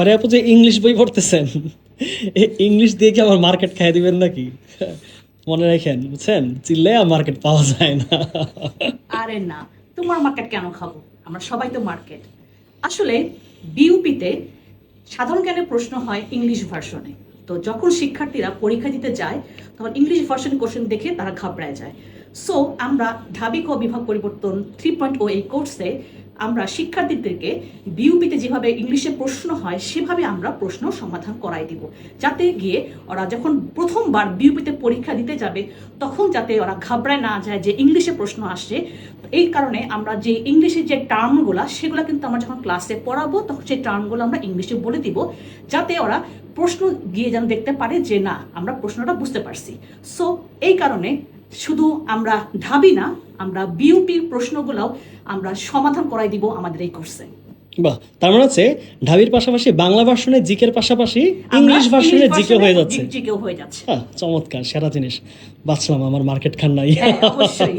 ফারিয়া আপু যে ইংলিশ বই পড়তেছেন, ইংলিশ দিয়ে কি আমার মার্কেট খাইয়ে দিবেন নাকি? মনে রাখেন, বুঝছেন, চিল্লাইয়া মার্কেট পাওয়া যায় না। আরে না, তোমার মার্কেট কেন খাবো? আমরা সবাই তো মার্কেট। আসলে বিউপিতে সাধারণ জ্ঞানের প্রশ্ন হয় ইংলিশ ভার্সনে। তো যখন শিক্ষার্থীরা পরীক্ষা দিতে যায় তখন ইংলিশ ভার্সন কোশ্চেন দেখে তারা ঘাবড়ায় যায়। সো আমরা ঢাবি ক বিভাগ পরিবর্তন 3.0 এই কোর্সে আমরা শিক্ষার্থীদেরকে বিউপিতে যেভাবে ইংলিশে প্রশ্ন হয় সেভাবে আমরা প্রশ্ন সমাধান করাই দিব, যাতে গিয়ে ওরা যখন প্রথমবার বিউপিতে পরীক্ষা দিতে যাবে তখন যাতে ওরা ঘাবড়ায় না যায় যে ইংলিশে প্রশ্ন আসছে। এই কারণে আমরা যে ইংলিশের যে টার্মগুলো সেগুলো কিন্তু আমরা যখন ক্লাসে পড়াবো তখন সেই টার্মগুলো আমরা ইংলিশে বলে দিব, যাতে ওরা প্রশ্ন গিয়ে যেন দেখতে পারে যে না আমরা প্রশ্নটা বুঝতে পারছি। সো এই কারণে শুধু আমরা ঢাবি না, আমরা বিউপির প্রশ্নগুলোও আমরা সমাধান করাই দিব আমাদের এই কোর্সে। বাহ, তার মানে হচ্ছে ঢাবির পাশাপাশি বাংলা ভার্সনে জিকের পাশাপাশি ইংলিশ ভার্সনে জিকে হয়ে যাচ্ছে। জিকেও হয়ে যাচ্ছে। চমৎকার, সেরা জিনিস বাঁচলাম, আমার মার্কেট খান নাই। হ্যাঁ, অবশ্যই।